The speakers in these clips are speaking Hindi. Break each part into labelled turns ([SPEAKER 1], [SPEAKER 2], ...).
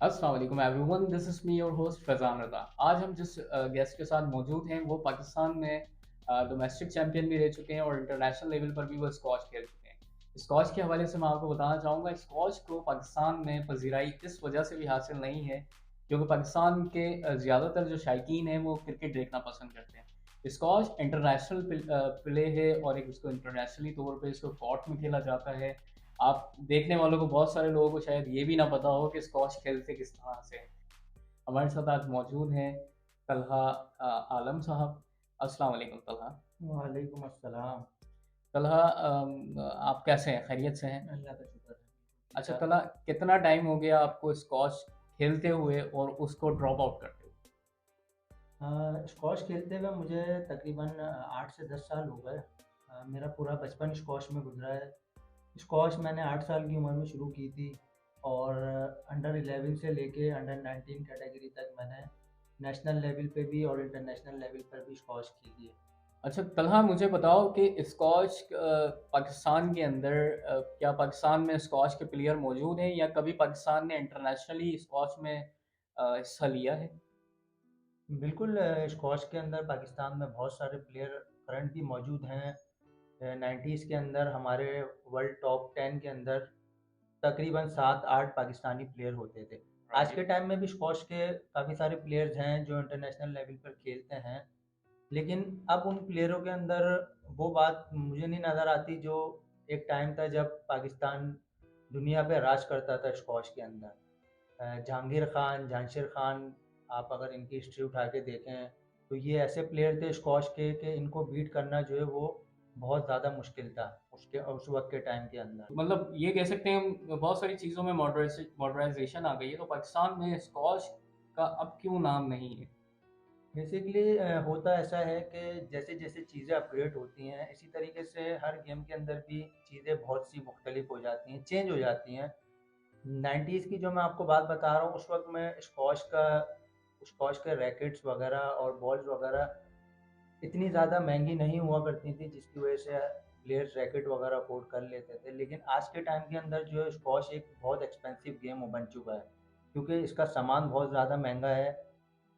[SPEAKER 1] अस्सलाम वालेकुम everyone, this is me your host Faizan Raza. आज हम जिस गेस्ट के साथ मौजूद हैं वो पाकिस्तान में डोमेस्टिक चैंपियन भी रह चुके हैं और इंटरनेशनल लेवल पर भी वो स्क्वॉश खेल चुके हैं। स्क्वॉश के हवाले से मैं आपको बताना चाहूँगा, स्क्वॉश को पाकिस्तान में पज़ीराई इस वजह से भी हासिल नहीं है क्योंकि पाकिस्तान के ज़्यादातर जो शायकीन हैं वो क्रिकेट देखना पसंद करते हैं। स्क्वॉश इंटरनेशनल प्ले है और एक उसको इंटरनेशनली तौर पे इसको कोर्ट में खेला जाता है। आप देखने वालों को बहुत सारे लोगों को शायद ये भी ना पता हो कि स्क्वॉश खेलते किस तरह से हैं। हमारे साथ आज मौजूद हैं तलहा आलम साहब। अस्सलाम वालेकुम तलहा।
[SPEAKER 2] वालेकुम अस्सलाम।
[SPEAKER 1] तलहा, आप कैसे हैं? खैरियत से हैं?
[SPEAKER 2] अल्लाह का शुक्र है। ठीक
[SPEAKER 1] अच्छा
[SPEAKER 2] ठाक।
[SPEAKER 1] तलहा, कितना टाइम हो गया आपको स्क्वॉश खेलते हुए और उसको ड्रॉप आउट करते हुए?
[SPEAKER 2] स्क्वॉश खेलते हुए मुझे तकरीबन 8 से 10 साल हो गए। मेरा पूरा बचपन स्क्वॉश में गुजरा है। स्क्वॉश मैंने 8 साल की उम्र में शुरू की थी और अंडर 11 से लेके अंडर 19 कैटेगरी तक मैंने नेशनल लेवल पे भी और इंटरनेशनल लेवल पर भी स्क्वॉश खेली है।
[SPEAKER 1] अच्छा तलहा, मुझे बताओ कि स्क्वॉश पाकिस्तान के अंदर क्या पाकिस्तान में स्क्वॉश के प्लेयर मौजूद हैं या कभी पाकिस्तान ने इंटरनेशनली स्क्वॉश में हिस्सा लिया है?
[SPEAKER 2] बिल्कुल, स्क्वॉश के अंदर पाकिस्तान में बहुत सारे प्लेयर करंट भी मौजूद हैं। 90s के अंदर हमारे वर्ल्ड टॉप 10 के अंदर तकरीबन 7-8 पाकिस्तानी प्लेयर होते थे। आज
[SPEAKER 1] राइट।
[SPEAKER 2] के टाइम में भी स्क्वॉश के काफ़ी सारे प्लेयर्स हैं जो इंटरनेशनल लेवल पर खेलते हैं। लेकिन अब उन प्लेयरों के अंदर वो बात मुझे नहीं नज़र आती जो एक टाइम था जब पाकिस्तान दुनिया पे राज करता था स्क्वॉश के अंदर। जहांगीर खान, जांशिर खान, आप अगर इनकी हिस्ट्री उठा के देखें तो ये ऐसे प्लेयर थे स्क्वॉश के कि इनको बीट करना जो है वो बहुत ज़्यादा मुश्किल था उसके उस वक्त के टाइम के अंदर।
[SPEAKER 1] मतलब ये कह सकते हैं हम बहुत सारी चीज़ों में मॉडर्नाइजेशन आ गई है, तो पाकिस्तान में स्क्वॉश का अब क्यों नाम नहीं है?
[SPEAKER 2] बेसिकली होता ऐसा है कि जैसे जैसे चीज़ें अपग्रेड होती हैं इसी तरीके से हर गेम के अंदर भी चीज़ें बहुत सी मुख्तलिफ हो जाती हैं, चेंज हो जाती हैं। 90s की जो मैं आपको बात बता रहा हूँ उस वक्त में स्क्वॉश के रैकेट्स वगैरह और बॉल्स वगैरह इतनी ज़्यादा महंगी नहीं हुआ करती थी जिसकी वजह से प्लेयर्स रैकेट वगैरह अफोर्ड कर लेते थे। लेकिन आज के टाइम के अंदर जो है स्क्वॉश एक बहुत एक्सपेंसिव गेम बन चुका है क्योंकि इसका सामान बहुत ज़्यादा महंगा है।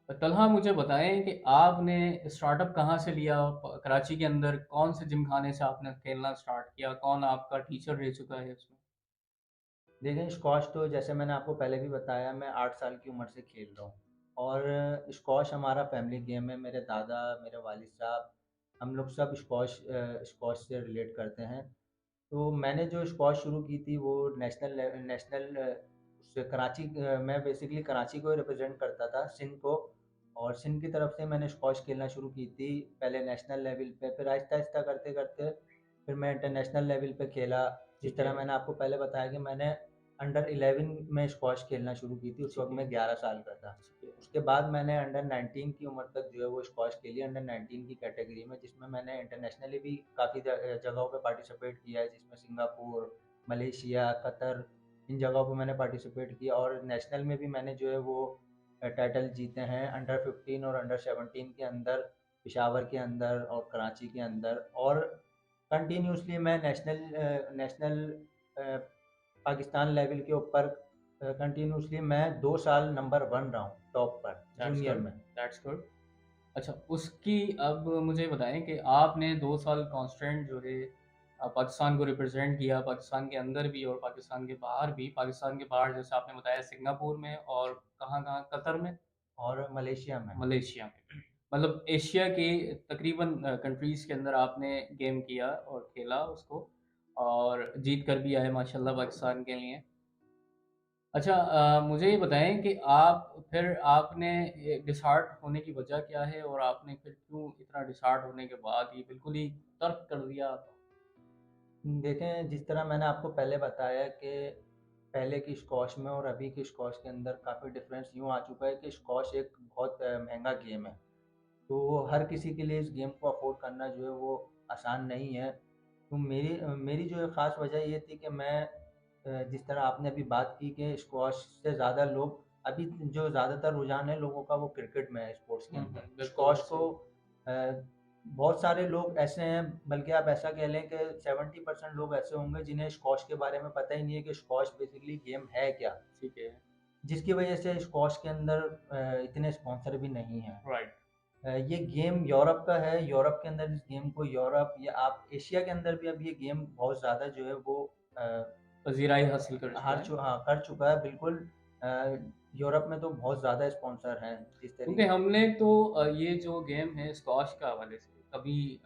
[SPEAKER 1] तलहा, मुझे बताएं कि आपने स्टार्टअप कहाँ से लिया? कराची के अंदर कौन से जिम खाने से आपने खेलना स्टार्ट किया? कौन आपका टीचर रह चुका है उसमें?
[SPEAKER 2] देखिए स्क्वॉश तो जैसे मैंने आपको पहले भी बताया मैं 8 साल की उम्र से खेल रहा हूँ और स्क्वॉश हमारा फैमिली गेम है। मेरे दादा, मेरे वालिद साहब, हम लोग सब स्क्वॉश से रिलेट करते हैं। तो मैंने जो स्क्वॉश शुरू की थी वो नेशनल उससे कराची, मैं बेसिकली कराची को रिप्रेजेंट करता था, सिंध को। और सिंध की तरफ से मैंने स्क्वॉश खेलना शुरू की थी पहले नेशनल लेवल पे, फिर आहिस्ता आहिस्ता करते करते फिर मैं इंटरनेशनल लेवल पे खेला। जिस
[SPEAKER 1] ठीक
[SPEAKER 2] तरह
[SPEAKER 1] है।
[SPEAKER 2] मैंने आपको पहले बताया कि मैंने अंडर 11 में स्क्वॉश खेलना शुरू की थी, उस
[SPEAKER 1] ठीक
[SPEAKER 2] वक्त
[SPEAKER 1] है।
[SPEAKER 2] मैं 11 साल का था।
[SPEAKER 1] ठीक है।
[SPEAKER 2] उसके बाद मैंने अंडर 19 की उम्र तक जो है वो स्क्वॉश खेली, अंडर 19 की कैटेगरी में, जिसमें मैंने इंटरनेशनली भी काफ़ी जगहों पे पार्टिसिपेट किया है, जिसमें सिंगापुर, मलेशिया, कतर, इन जगहों पे मैंने पार्टिसिपेट किया। और नेशनल में भी मैंने जो है वो टाइटल जीते हैं अंडर 15 और अंडर 17 के अंदर, पेशावर के अंदर और कराची के अंदर। और कंटिन्यूसली मैं नेशनल पाकिस्तान लेवल के ऊपर कंटिन्यूसली मैं 2 साल नंबर 1 रहा हूँ टॉप पर
[SPEAKER 1] दैट्स
[SPEAKER 2] जूनियर
[SPEAKER 1] गुड।
[SPEAKER 2] में।
[SPEAKER 1] That's good. अच्छा, उसकी अब मुझे बताएं कि आपने 2 साल कांस्टेंट जो है पाकिस्तान को रिप्रेजेंट किया, पाकिस्तान के अंदर भी और पाकिस्तान के बाहर भी। पाकिस्तान के बाहर जैसे आपने बताया सिंगापुर में, और कहाँ कहाँ? कतर में,
[SPEAKER 2] और मलेशिया में।
[SPEAKER 1] मलेशिया में। मतलब एशिया के तकरीबन कंट्रीज़ के अंदर आपने गेम किया और खेला उसको, और जीत कर भी आए माशाल्लाह पाकिस्तान के लिए। अच्छा, मुझे ये बताएं कि आप फिर आपने डिसहार्ट होने की वजह क्या है और आपने फिर क्यों इतना डिसहार्ट होने के बाद ये बिल्कुल ही तर्क कर दिया?
[SPEAKER 2] देखें जिस तरह मैंने आपको पहले बताया कि पहले की स्क्वॉश में और अभी की स्क्वॉश के अंदर काफ़ी डिफरेंस यूँ आ चुका है कि स्क्वॉश एक बहुत महंगा गेम है। तो हर किसी के लिए इस गेम को अफोर्ड करना जो है वो आसान नहीं है। तो मेरी जो है ख़ास वजह ये थी कि मैं जिस तरह आपने अभी बात की कि स्क्वॉश से ज़्यादा लोग अभी जो ज़्यादातर रुझान है लोगों का वो क्रिकेट में है स्पोर्ट्स के अंदर।
[SPEAKER 1] बिल्कुल
[SPEAKER 2] स्क्वॉश को
[SPEAKER 1] सही।
[SPEAKER 2] अ, बहुत सारे लोग ऐसे हैं, बल्कि आप ऐसा कह लें कि 70% लोग ऐसे होंगे जिन्हें स्क्वॉश के बारे में पता ही नहीं है कि स्क्वॉश बेसिकली गेम है क्या।
[SPEAKER 1] ठीक है।
[SPEAKER 2] जिसकी वजह से स्क्वॉश के अंदर इतने स्पॉन्सर भी नहीं हैं।
[SPEAKER 1] राइट।
[SPEAKER 2] ये गेम यूरोप का है, यूरोप के अंदर इस गेम को यूरोप या आप एशिया के अंदर भी अब ये गेम बहुत ज़्यादा जो है वो अ,
[SPEAKER 1] पजीराई हासिल कर चुका है।
[SPEAKER 2] हाँ, कर चुका है बिल्कुल। अ, यूरोप में तो बहुत ज़्यादा स्पॉन्सर हैं जिस
[SPEAKER 1] क्योंकि
[SPEAKER 2] तरीके
[SPEAKER 1] हमने तो ये जो गेम है स्क्वॉश का हवाले से कभी,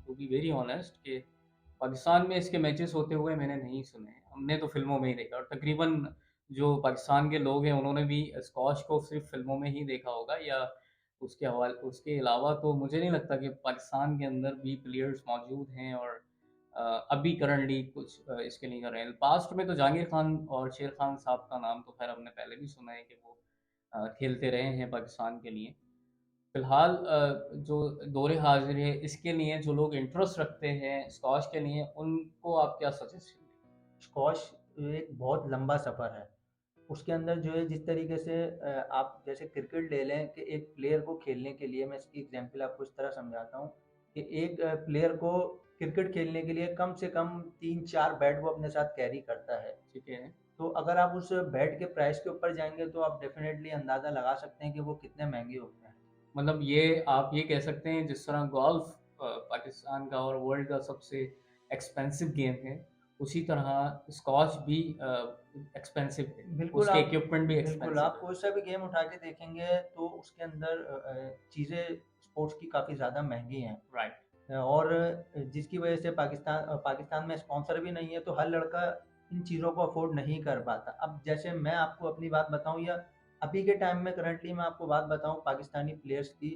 [SPEAKER 1] टू बी वेरी ऑनेस्ट, कि पाकिस्तान में इसके मैचेस होते हुए मैंने नहीं सुने हैं। हमने तो फ़िल्मों में ही देखा, और तकरीबन जो पाकिस्तान के लोग हैं उन्होंने भी स्क्वॉश को सिर्फ़ फ़िल्मों में ही देखा होगा, या उसके अलावा तो मुझे नहीं लगता कि पाकिस्तान के अंदर भी प्लेयर्स मौजूद हैं और अ, अभी करंटली कुछ इसके लिए कर रहे हैं। पास्ट में तो जहांगीर खान और शेर खान साहब का नाम तो ख़ैर हमने पहले भी सुना है कि वो खेलते रहे हैं पाकिस्तान के लिए। फ़िलहाल जो दौरे हाज़िर है इसके लिए जो लोग इंटरेस्ट रखते हैं स्क्वॉश के लिए, उनको आप क्या सजेशन देंगे?
[SPEAKER 2] स्क्वॉश एक बहुत लंबा सफ़र है। उसके अंदर जो है जिस तरीके से आप जैसे क्रिकेट ले लें कि एक प्लेयर को खेलने के लिए, मैं इसकी एग्जांपल आपको इस तरह समझाता हूँ कि एक प्लेयर को क्रिकेट खेलने के लिए कम से कम 3-4 बैट वो अपने साथ कैरी करता है।
[SPEAKER 1] ठीक है।
[SPEAKER 2] तो अगर आप उस बैट के प्राइस के ऊपर जाएँगे तो आप डेफ़िनेटली अंदाज़ा लगा सकते हैं कि वो कितने महँगे होते हैं।
[SPEAKER 1] मतलब ये आप ये कह सकते हैं जिस तरह गोल्फ़ पाकिस्तान का और वर्ल्ड का सबसे एक्सपेंसिव गेम है, उसी तरह स्क्वॉश भी एक्सपेंसिव है।
[SPEAKER 2] बिल्कुल
[SPEAKER 1] उसके
[SPEAKER 2] आप
[SPEAKER 1] इक्विपमेंट भी
[SPEAKER 2] बिल्कुल,
[SPEAKER 1] एक्सपेंसिव
[SPEAKER 2] आप
[SPEAKER 1] है।
[SPEAKER 2] कोई सा भी गेम उठा के देखेंगे तो उसके अंदर चीज़ें स्पोर्ट्स की काफ़ी ज़्यादा महँगी हैं।
[SPEAKER 1] राइट।
[SPEAKER 2] और जिसकी वजह से पाकिस्तान में स्पॉन्सर भी नहीं है तो हर लड़का इन चीज़ों को अफ़ोर्ड नहीं कर पाता। अब जैसे मैं आपको अपनी बात बताऊँ या अभी के टाइम में करंटली मैं आपको बात बताऊँ पाकिस्तानी प्लेयर्स की,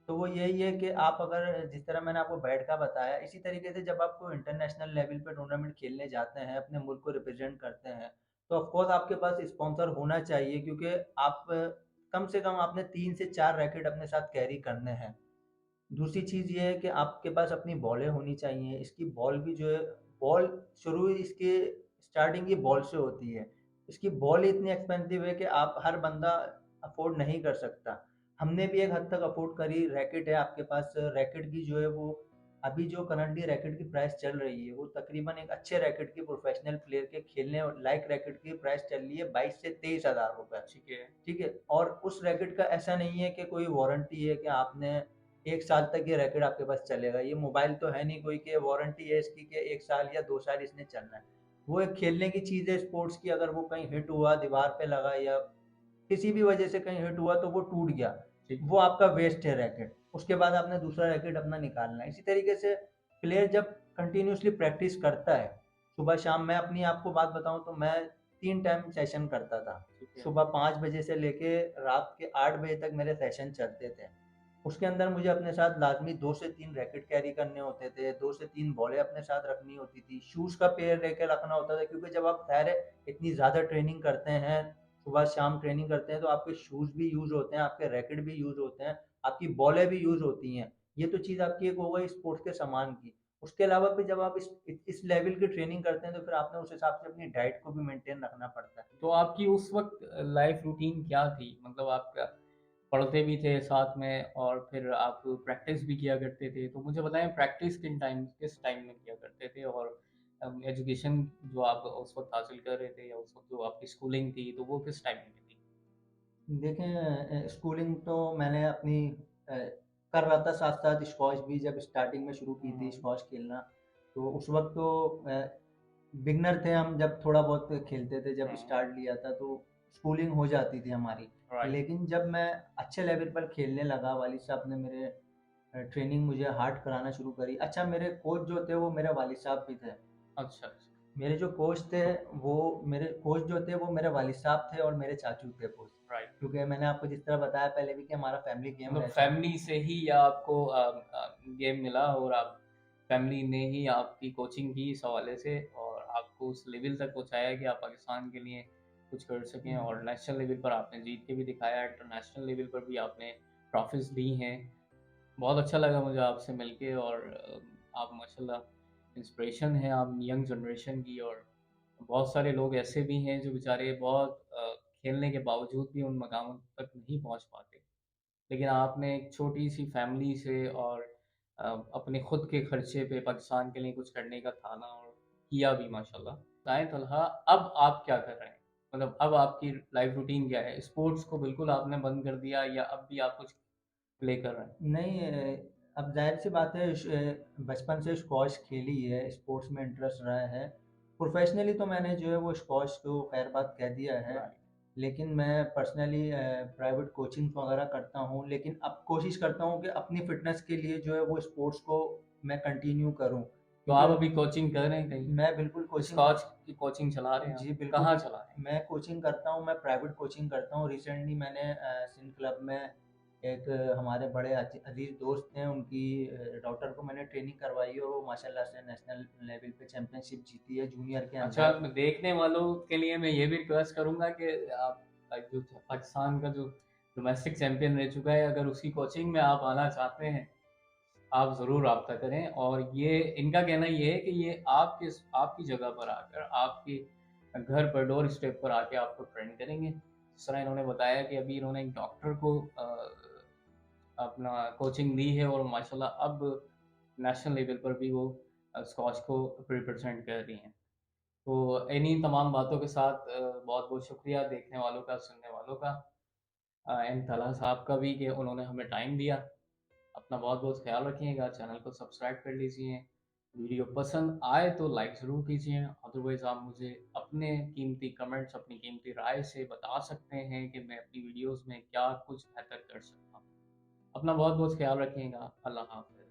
[SPEAKER 2] तो वो यही है कि आप अगर जिस तरह मैंने आपको बैट का बताया, इसी तरीके से जब आप कोई इंटरनेशनल लेवल पे टूर्नामेंट खेलने जाते हैं, अपने मुल्क को रिप्रेज़ेंट करते हैं, तो ऑफ़ कोर्स आपके पास स्पॉन्सर होना चाहिए क्योंकि आप कम से कम आपने 3 से 4 रैकेट अपने साथ कैरी करने हैं। दूसरी चीज़ ये है कि आपके पास अपनी बॉलें होनी चाहिए। इसकी बॉल भी जो है बॉल शुरू ही इसकी स्टार्टिंग ही बॉल से होती है। इसकी बॉल ही इतनी एक्सपेंसिव है कि आप हर बंदा अफ़ोर्ड नहीं कर सकता। हमने भी एक हद तक अफ़ोर्ड करी, रैकेट है आपके पास, रैकेट की जो है वो अभी जो करंटली रैकेट की प्राइस चल रही है, वो तकरीबन एक अच्छे रैकेट की प्रोफ़ेशनल प्लेयर के खेलने लायक रैकेट की प्राइस चल रही है 22 से 23 हज़ार रुपए।
[SPEAKER 1] ठीक है।
[SPEAKER 2] ठीक है? और उस रैकेट का ऐसा नहीं है कि कोई वारंटी है कि आपने 1 साल तक ये रैकेट आपके पास चलेगा। ये मोबाइल तो है नहीं कोई कि वारंटी है इसकी कि 1 साल या 2 साल इसने चलना है। वो एक खेलने की चीज़ है स्पोर्ट्स की, अगर वो कहीं हिट हुआ, दीवार पे लगा या किसी भी वजह से कहीं हिट हुआ तो वो टूट गया।
[SPEAKER 1] ठीक
[SPEAKER 2] वो
[SPEAKER 1] है।
[SPEAKER 2] आपका वेस्ट है रैकेट। उसके बाद आपने दूसरा रैकेट अपना निकालना है। इसी तरीके से प्लेयर जब कंटिन्यूअसली प्रैक्टिस करता है, सुबह-शाम मैं अपनी आपको बात बताऊँ तो मैं 3 टाइम सेशन करता था।
[SPEAKER 1] ठीक है।
[SPEAKER 2] सुबह 5 बजे से लेके रात के 8 बजे तक मेरे सेशन चलते थे। उसके अंदर मुझे अपने साथ लाज़मी 2 से 3 रैकेट कैरी करने होते थे, 2 से 3 बॉलें अपने साथ रखनी होती थी, शूज़ का पेयर लेके रखना होता था क्योंकि जब आप ज़ाहिर है इतनी ज़्यादा ट्रेनिंग करते हैं, सुबह-शाम ट्रेनिंग करते हैं तो आपके शूज़ भी यूज़ होते हैं, आपके रैकेट भी यूज़ होते हैं, आपकी बॉलें भी यूज़ होती हैं। ये तो चीज़ आपकी एक हो गई स्पोर्ट्स के सामान की। उसके अलावा फिर जब आप इस लेवल की ट्रेनिंग करते हैं तो फिर आपने उस हिसाब से अपनी डाइट को भी मेंटेन रखना पड़ता है।
[SPEAKER 1] तो आपकी उस वक़्त लाइफ़ रूटीन क्या थी? मतलब आप क्या पढ़ते भी थे साथ में और फिर आप प्रैक्टिस भी किया करते थे? तो मुझे बताएँ प्रैक्टिस किस टाइम में किया करते थे? और एजुकेशन जो आप उस वक़्त हासिल कर रहे थे या उस वक़्त जो आपकी स्कूलिंग थी, तो वो किस टाइम में थी?
[SPEAKER 2] देखें स्कूलिंग तो मैंने अपनी कर रहा था साथ-साथ स्क्वॉश भी जब स्टार्टिंग में शुरू की
[SPEAKER 1] हुँ,
[SPEAKER 2] थी
[SPEAKER 1] हुँ।
[SPEAKER 2] स्क्वॉश खेलना, तो उस वक़्त तो बिगिनर थे हम जब थोड़ा बहुत खेलते थे, जब
[SPEAKER 1] हुँ,
[SPEAKER 2] स्टार्ट लिया था तो स्कूलिंग हो जाती थी हमारी।
[SPEAKER 1] राइट।
[SPEAKER 2] लेकिन जब मैं अच्छे लेवल पर खेलने लगा, वालिद साहब ने मेरे ट्रेनिंग मुझे हार्ड कराना शुरू करी। अच्छा मेरे कोच जो थे वो मेरे वालिद साहब भी थे।
[SPEAKER 1] अच्छा, अच्छा।
[SPEAKER 2] मेरे जो कोच थे वो मेरे कोच जो थे वो मेरे वालिद साहब थे और मेरे चाचू थे कोच।
[SPEAKER 1] राइट।
[SPEAKER 2] क्योंकि मैंने आपको जिस तरह बताया पहले भी कि हमारा फैमिली गेम
[SPEAKER 1] मतलब
[SPEAKER 2] रह चुका
[SPEAKER 1] फैमिली से ही या आपको गेम मिला और आप फैमिली ने ही आपकी कोचिंग की इस हवाले से और आपको उस लेवल तक पहुँचाया कि आप पाकिस्तान के लिए कुछ कर सकें,
[SPEAKER 2] है।
[SPEAKER 1] और नेशनल लेवल पर आपने जीत के भी दिखाया, इंटरनेशनल लेवल पर भी आपने ट्रॉफीज़ ली हैं। बहुत अच्छा लगा मुझे आपसे मिलके, और आप माशाल्लाह इंस्पिरेशन हैं आप यंग जनरेशन की, और बहुत सारे लोग ऐसे भी हैं जो बेचारे बहुत खेलने के बावजूद भी उन मकाम तक नहीं पहुँच पाते। लेकिन आपने एक छोटी-सी फैमिली से और अ, अपने खुद के खर्चे पे पाकिस्तान के लिए कुछ करने का ठाना और किया भी माशाल्लाह। बताएँ तलहा, अब आप क्या कर रहे हैं? मतलब अब आपकी लाइफ रूटीन क्या है? स्पोर्ट्स को बिल्कुल आपने बंद कर दिया या अब भी आप कुछ प्ले कर रहे हैं?
[SPEAKER 2] नहीं अब ज़ाहिर-सी बात है बचपन से स्क्वॉश खेली है, स्पोर्ट्स में इंटरेस्ट रहा है। प्रोफ़ेशनली तो मैंने जो है वो स्क्वॉश को ख़ैर बात कह दिया है,
[SPEAKER 1] राइट।
[SPEAKER 2] लेकिन मैं पर्सनली प्राइवेट कोचिंग्स वग़ैरह करता हूँ, लेकिन अब कोशिश करता हूँ कि अपनी फ़िटनेस के लिए जो है वो स्पोर्ट्स को मैं कंटिन्यू करूँ।
[SPEAKER 1] तो आप
[SPEAKER 2] क्योंकि
[SPEAKER 1] अभी कोचिंग कर रहे हैं कहीं?
[SPEAKER 2] मैं बिल्कुल कोचिंग
[SPEAKER 1] स्कॉच
[SPEAKER 2] कर
[SPEAKER 1] की कोचिंग चला रहे हैं आप?
[SPEAKER 2] जी, बिल्कुल।
[SPEAKER 1] कहाँ चला रहे हैं?
[SPEAKER 2] मैं कोचिंग करता हूँ, मैं प्राइवेट कोचिंग करता हूँ। रिसेंटली मैंने सिंध क्लब में एक हमारे बड़े अज़ीज़ दोस्त हैं, उनकी डॉटर को मैंने ट्रेनिंग करवाई है और वो माशाल्लाह से नेशनल लेवल पे चैंपियनशिप जीती है जूनियर के
[SPEAKER 1] अच्छा,
[SPEAKER 2] अंदर।
[SPEAKER 1] देखने वालों के लिए मैं ये भी रिक्वेस्ट करूँगा कि आप जो पाकिस्तान का जो डोमेस्टिक चैंपियन रह चुका है, अगर उसकी कोचिंग में आप आना चाहते हैं, आप ज़रूर राब्ता करें। और ये इनका कहना ये है कि ये आपकी जगह पर आकर, आपके घर पर डोर स्टेप पर आके आपको ट्रेन करेंगे। जिस तरह इन्होंने बताया कि अभी इन्होंने एक डॉक्टर को अपना कोचिंग दी है और माशाल्लाह अब नेशनल लेवल पर भी वो स्क्वॉश को रिप्रेजेंट कर रही हैं। तो इन्हीं तमाम बातों के साथ बहुत-बहुत शुक्रिया देखने वालों का, सुनने वालों का, एंड तलहा साहब का भी कि उन्होंने हमें टाइम दिया। अपना बहुत-बहुत ख़्याल रखिएगा, चैनल को सब्सक्राइब कर लीजिए। वीडियो पसंद आए तो लाइक ज़रूर कीजिए, अदरवाइज़ आप मुझे अपने कीमती कमेंट्स, अपनी कीमती राय से बता सकते हैं कि मैं अपनी वीडियोज़ में क्या कुछ बेहतर कर सकता हूँ। अपना बहुत-बहुत ख़्याल रखिएगा। अल्लाह हाफ़िज़।